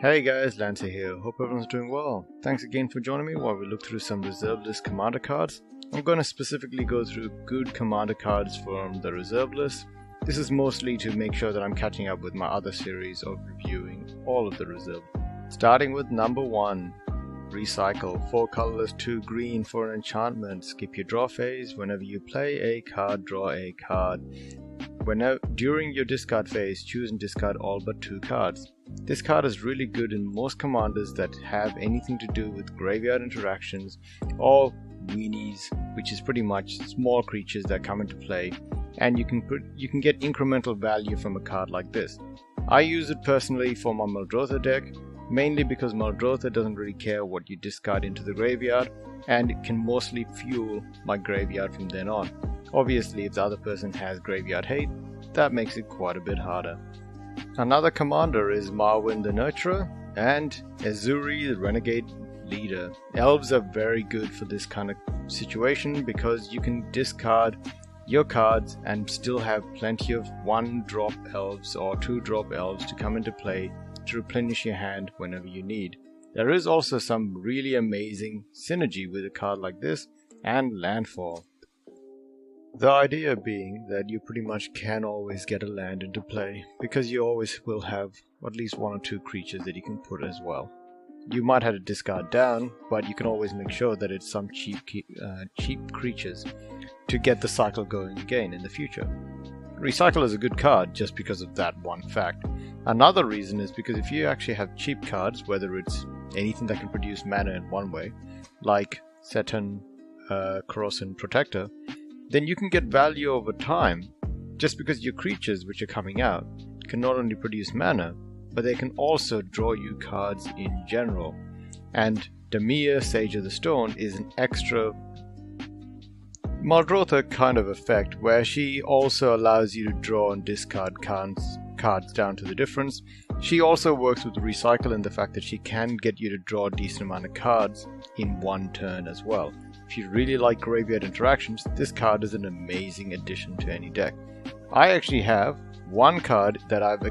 Hey guys, Lancer here. Hope everyone's doing well. Thanks again for joining me while we look through some reserve list commander cards. I'm going to specifically go through good commander cards from the reserve list. This is mostly to make sure that I'm catching up with my other series of reviewing all of the reserve. Starting with number 1, Recycle. 4 colorless, 2 green for an enchantment. Skip your draw phase. Whenever you play a card, draw a card. During your discard phase, choose and discard all but 2 cards. This card is really good in most commanders that have anything to do with graveyard interactions or weenies, which is pretty much small creatures that come into play, and you can get incremental value from a card like this. I use it personally for my Muldrotha deck, mainly because Muldrotha doesn't really care what you discard into the graveyard, and it can mostly fuel my graveyard from then on. Obviously, if the other person has graveyard hate, that makes it quite a bit harder. Another commander is Marwyn the Nurturer and Ezuri the Renegade Leader. Elves are very good for this kind of situation because you can discard your cards and still have plenty of 1-drop elves or 2-drop elves to come into play to replenish your hand whenever you need. There is also some really amazing synergy with a card like this and landfall. The idea being that you pretty much can always get a land into play, because you always will have at least 1 or 2 creatures that you can put as well. You might have to discard down, but you can always make sure that it's some cheap creatures to get the cycle going again in the future. Recycle is a good card just because of that one fact. Another reason is because if you actually have cheap cards, whether it's anything that can produce mana in one way, like Seton, Corrosion Protector, then you can get value over time, just because your creatures which are coming out can not only produce mana, but they can also draw you cards in general. And Damir, Sage of the Stone, is an extra Muldrotha kind of effect, where she also allows you to draw and discard cards down to the difference. She also works with Recycle in the fact that she can get you to draw a decent amount of cards in one turn as well. If you really like graveyard interactions, this card is an amazing addition to any deck. I actually have one card that I've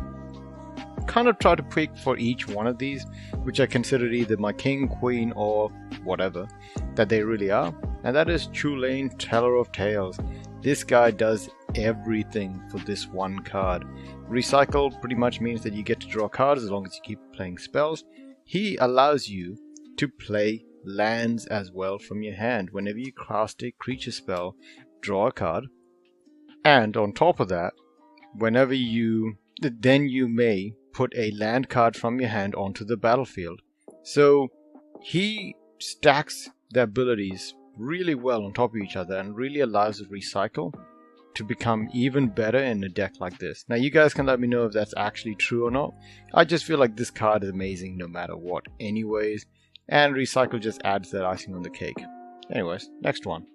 kind of tried to pick for each one of these, which I consider either my king, queen, or whatever that they really are, and that is Shoreline, Teller of Tales. This guy does everything for this one card. Recycle pretty much means that you get to draw cards as long as you keep playing spells. He allows you to play lands as well from your hand. Whenever you cast a creature spell, draw a card, and on top of that, then you may put a land card from your hand onto the battlefield. So he stacks the abilities really well on top of each other and really allows the Recycle to become even better in a deck like this. Now you guys can let me know if that's actually true or not. I just feel like this card is amazing no matter what anyways, and Recycle just adds that icing on the cake. Anyways, next one.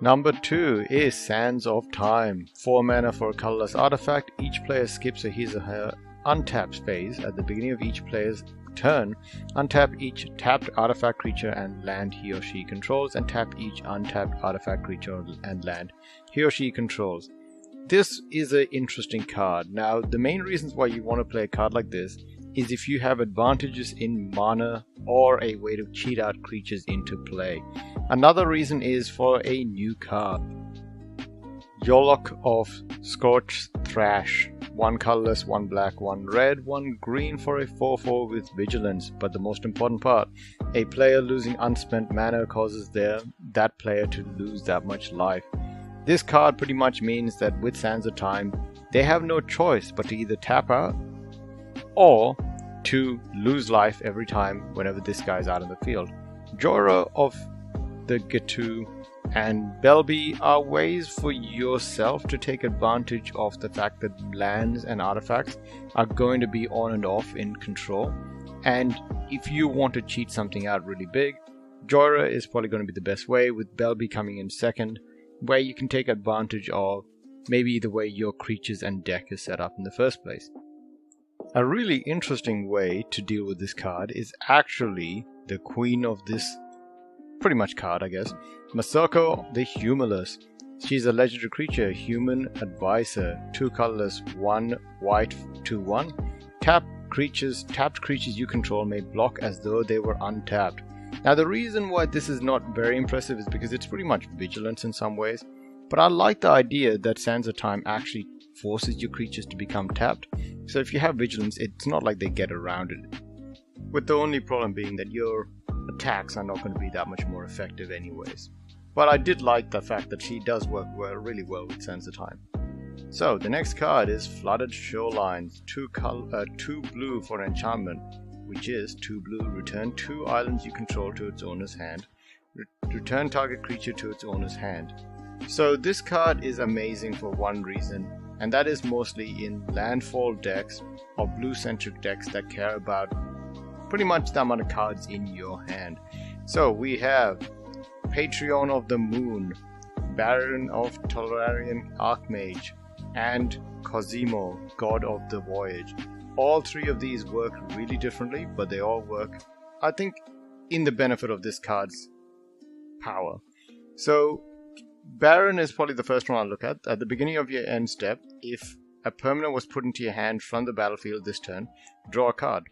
Number 2 is Sands of Time. 4 mana for a colorless artifact. Each player skips a his or her untapped phase at the beginning of each player's turn. Untap each tapped artifact creature and land he or she controls, and tap each untapped artifact creature and land he or she controls. This is an interesting card. Now, the main reasons why you want to play a card like this is if you have advantages in mana or a way to cheat out creatures into play. Another reason is for a new card. Yolok of Scorched Thrash. 1 colorless, 1 black, 1 red, 1 green for a 4/4 with vigilance. But the most important part, a player losing unspent mana causes that player to lose that much life. This card pretty much means that with Sands of Time, they have no choice but to either tap out or to lose life every time whenever this guy's out in the field. Jorah of the Gatu and Belby are ways for yourself to take advantage of the fact that lands and artifacts are going to be on and off in control, and if you want to cheat something out really big, Jorah is probably going to be the best way, with Belby coming in second, where you can take advantage of maybe the way your creatures and deck is set up in the first place. A really interesting way to deal with this card is actually the queen of this pretty much card, I guess, Masako the Humorless. She's a legendary creature, human advisor, 2 colorless, 1 white, 2/1. Tap tapped creatures you control may block as though they were untapped. Now the reason why this is not very impressive is because it's pretty much vigilance in some ways, but I like the idea that Sands of Time actually forces your creatures to become tapped. So if you have vigilance, it's not like they get around it. With the only problem being that your attacks are not going to be that much more effective anyways. But I did like the fact that she does work really well with Sands of Time. So the next card is Flooded Shoreline, 2 blue for enchantment, which is 2 blue, return 2 islands you control to its owner's hand. Return target creature to its owner's hand. So this card is amazing for one reason, and that is mostly in landfall decks or blue-centric decks that care about pretty much the amount of cards in your hand. So we have Patron of the Moon, Baron of Tolarian Archmage, and Cosimo, God of the Voyage. All 3 of these work really differently, but they all work, I think, in the benefit of this card's power. So Baron is probably the first one I'll look at. At the beginning of your end step, if a permanent was put into your hand from the battlefield this turn, draw a card.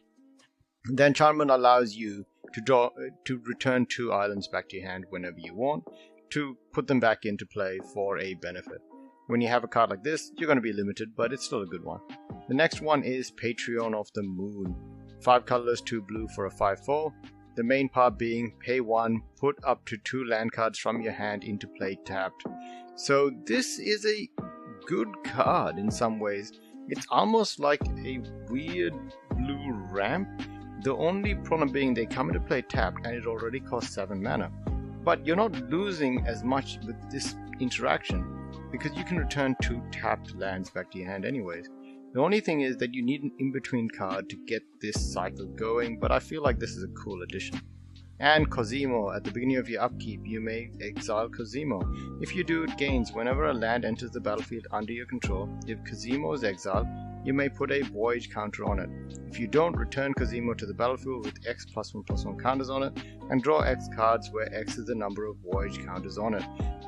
The enchantment allows you to return 2 islands back to your hand whenever you want, to put them back into play for a benefit. When you have a card like this, you're going to be limited, but it's still a good one. The next one is Patron of the Moon. 5 colors, 2 blue for a 5/4. The main part being pay 1, put up to 2 land cards from your hand into play tapped. So this is a good card in some ways. It's almost like a weird blue ramp. The only problem being they come into play tapped and it already costs 7 mana. But you're not losing as much with this interaction, because you can return 2 tapped lands back to your hand anyways. The only thing is that you need an in-between card to get this cycle going, but I feel like this is a cool addition. And Cosimo, at the beginning of your upkeep, you may exile Cosimo. If you do, it gains whenever a land enters the battlefield under your control. If Cosimo is exiled, you may put a voyage counter on it. If you don't, return Cosimo to the battlefield with X +1/+1 counters on it, and draw X cards where X is the number of voyage counters on it.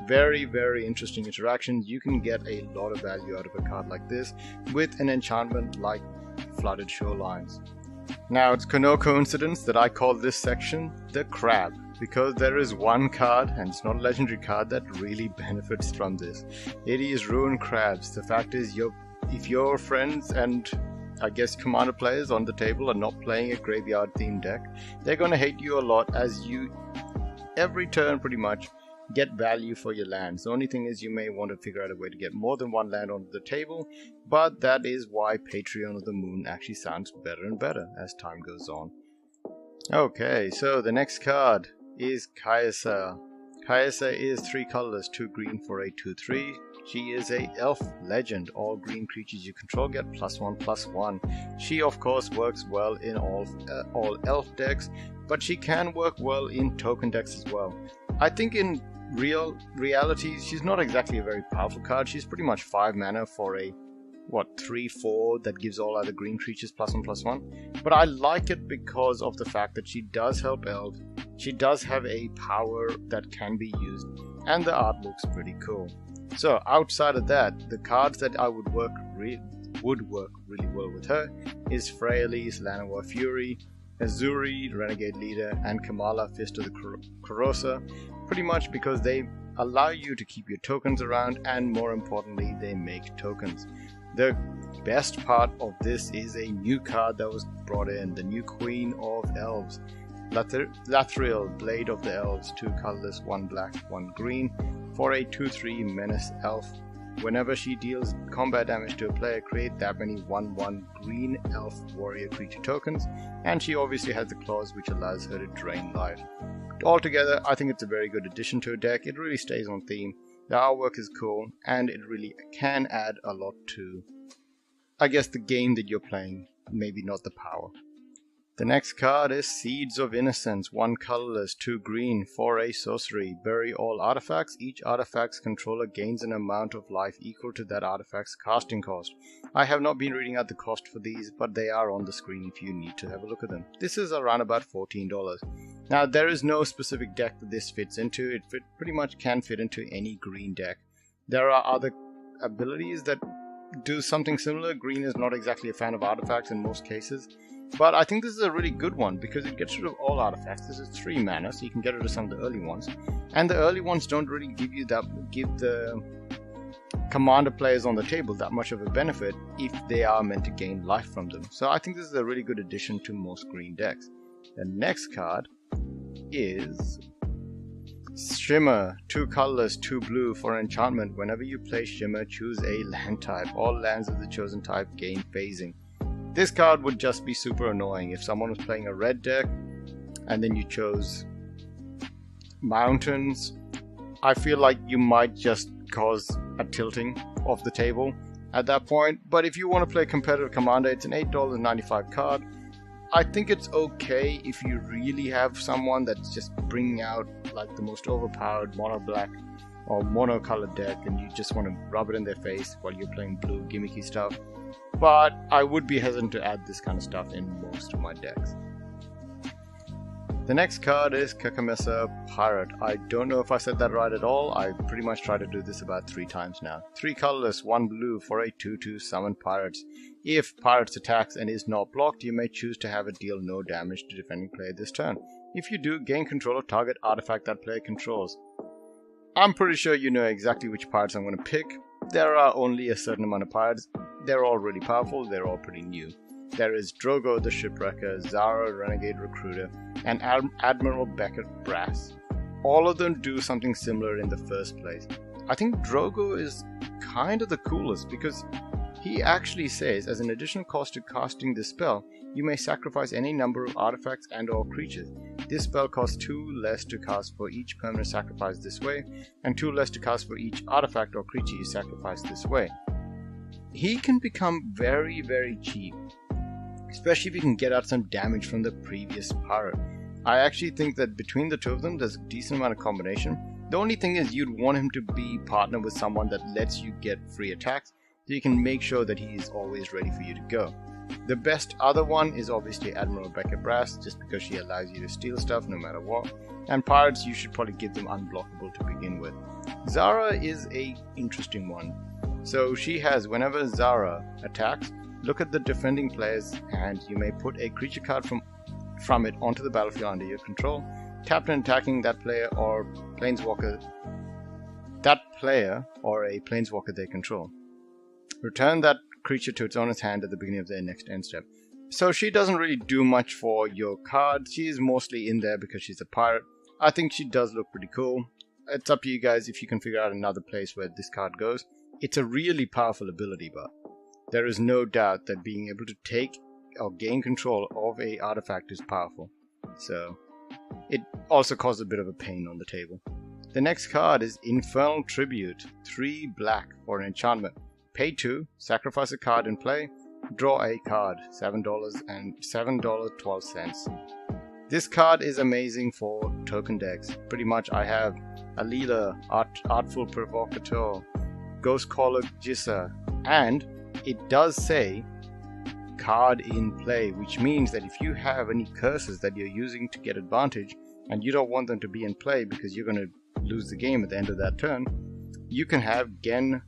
Very, very interesting interactions. You can get a lot of value out of a card like this with an enchantment like Flooded Shorelines. Now, it's no coincidence that I call this section the Crab, because there is one card, and it's not a legendary card, that really benefits from this. It is Ruined Crabs. The fact is, if your friends and I guess commander players on the table are not playing a graveyard themed deck, they're going to hate you a lot, as you every turn pretty much get value for your lands. The only thing is you may want to figure out a way to get more than one land onto the table, but that is why Patron of the Moon actually sounds better and better as time goes on. Okay, so the next card is Kaysa. Kaysa is 3 colors, 2 green for a 2/3. She is a elf legend. All green creatures you control get +1/+1. She of course works well in all elf decks, but she can work well in token decks as well. I think in reality she's not exactly a very powerful card. She's pretty much 5 mana for a 3/4 that gives all other green creatures +1/+1. But I like it because of the fact that she does help elves. She does have a power that can be used, and the art looks pretty cool. So outside of that, the cards that I would work really well with her is Freyalise, Llanowar Fury, Azuri, Renegade Leader, and Kamala, Fist of the Corrosa, pretty much because they allow you to keep your tokens around, and more importantly, they make tokens. The best part of this is a new card that was brought in, the new Queen of Elves. Lathril, Blade of the Elves, 2 colorless, 1 black, 1 green, for a 2/3 menace elf. Whenever she deals combat damage to a player, create that many 1/1 green elf warrior creature tokens, and she obviously has the clause which allows her to drain life. Altogether, I think it's a very good addition to a deck. It really stays on theme, the artwork is cool, and it really can add a lot to, I guess, the game that you're playing, maybe not the power. The next card is Seeds of Innocence, 1 colorless, 2 green, for a sorcery. Bury all artifacts. Each artifact's controller gains an amount of life equal to that artifact's casting cost. I have not been reading out the cost for these, but they are on the screen if you need to have a look at them. This is around about $14. Now, there is no specific deck that this fits into. It pretty much can fit into any green deck. There are other abilities that do something similar. Green is not exactly a fan of artifacts in most cases, but I think this is a really good one because it gets rid of all artifacts. This is 3 mana, so you can get rid of some of the early ones, and the early ones don't really give the commander players on the table that much of a benefit if they are meant to gain life from them. So I think this is a really good addition to most green decks. The next card is Shimmer, 2 colorless, 2 blue for enchantment. Whenever you play Shimmer, choose a land type. All lands of the chosen type gain phasing. This card would just be super annoying if someone was playing a red deck and then you chose mountains. I feel like you might just cause a tilting of the table at that point. But if you want to play competitive commander, it's an $8.95 card. I think it's okay if you really have someone that's just bringing out like the most overpowered mono black or mono colored deck and you just want to rub it in their face while you're playing blue gimmicky stuff. But I would be hesitant to add this kind of stuff in most of my decks. The next card is Kakamesa Pirate. I don't know if I said that right at all. I pretty much tried to do this about 3 times now. 3 colorless, 1 blue for a 2/2 summon pirates. If pirates attacks and is not blocked, you may choose to have it deal no damage to defending player this turn. If you do, gain control of target artifact that player controls. I'm pretty sure you know exactly which pirates I'm going to pick. There are only a certain amount of pirates. They're all really powerful, they're all pretty new. There is Drogo the Shipwrecker, Zara Renegade Recruiter, and Admiral Beckett Brass. All of them do something similar in the first place. I think Drogo is kind of the coolest because he actually says, as an additional cost to casting this spell, you may sacrifice any number of artifacts and or creatures. This spell costs 2 less to cast for each permanent sacrifice this way, and 2 less to cast for each artifact or creature you sacrifice this way. He can become very, very cheap, especially if you can get out some damage from the previous pirate. I actually think that between the two of them, there's a decent amount of combination. The only thing is you'd want him to be partnered with someone that lets you get free attacks, so you can make sure that he is always ready for you to go. The best other one is obviously Admiral Beckett Brass, just because she allows you to steal stuff no matter what. And pirates, you should probably give them unblockable to begin with. Zara is a interesting one. So she has, whenever Zara attacks, look at the defending player's hand. You may put a creature card from it onto the battlefield under your control. Tap and attacking that player or planeswalker they control. Return that creature to its owner's hand at the beginning of their next end step. So she doesn't really do much for your card. She's mostly in there because she's a pirate. I think she does look pretty cool. It's up to you guys if you can figure out another place where this card goes. It's a really powerful ability, but there is no doubt that being able to take or gain control of a artifact is powerful. So it also causes a bit of a pain on the table. The next card is Infernal Tribute, 3 black for an enchantment. Pay 2, sacrifice a card in play, draw a card, $7 and $7.12. This card is amazing for token decks. Pretty much I have Alila, Artful Provocateur, Ghostcaller Jissa, and it does say card in play, which means that if you have any curses that you're using to get advantage and you don't want them to be in play because you're going to lose the game at the end of that turn, you can have Gen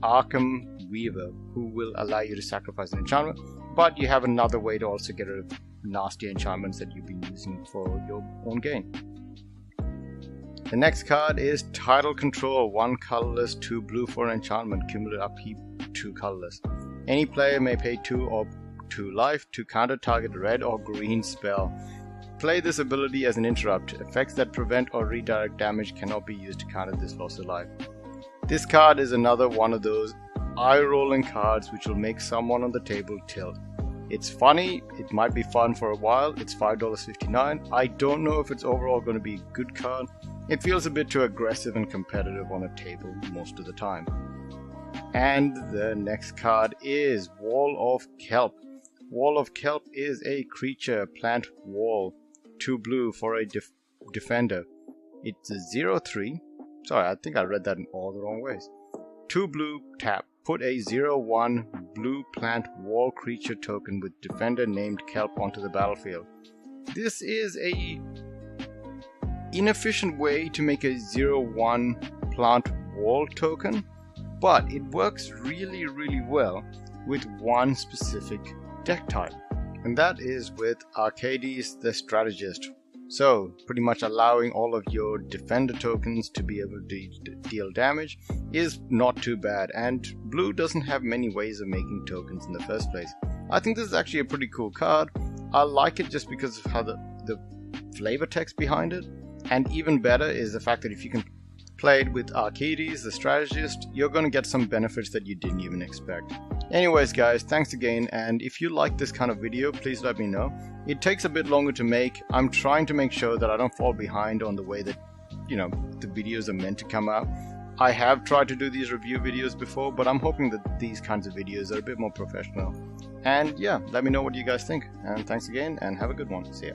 Arkham Weaver, who will allow you to sacrifice an enchantment, but you have another way to also get rid of nasty enchantments that you've been using for your own gain. The next card is Tidal Control, 1 colorless, 2 blue for an enchantment, cumulative upkeep 2 colorless. Any player may pay 2 or 2 life to counter target red or green spell. Play this ability as an interrupt. Effects that prevent or redirect damage cannot be used to counter this loss of life. This card is another one of those eye-rolling cards which will make someone on the table tilt. It's funny, it might be fun for a while, it's $5.59. I don't know if it's overall going to be a good card. It feels a bit too aggressive and competitive on a table most of the time. And the next card is Wall of Kelp. Wall of Kelp is a creature plant wall, 2 blue for a defender. It's a 0/3. Sorry, I think I read that in all the wrong ways. 2 blue, tap. Put a 0/1 blue plant wall creature token with defender named Kelp onto the battlefield. This is a inefficient way to make a 0/1 plant wall token, but it works really well with one specific deck type, and that is with Arcades the Strategist. So pretty much allowing all of your defender tokens to be able to deal damage is not too bad, and blue doesn't have many ways of making tokens in the first place. I think this is actually a pretty cool card. I like it just because of how the flavor text behind it, and even better is the fact that if you can play it with Arcades the Strategist, you're going to get some benefits that you didn't even expect. Anyways guys, thanks again, and if you like this kind of video, please let me know. It takes a bit longer to make. I'm trying to make sure that I don't fall behind on the way that, you know, the videos are meant to come out. I have tried to do these review videos before, but I'm hoping that these kinds of videos are a bit more professional. And yeah, let me know what you guys think, and thanks again, and have a good one. See ya.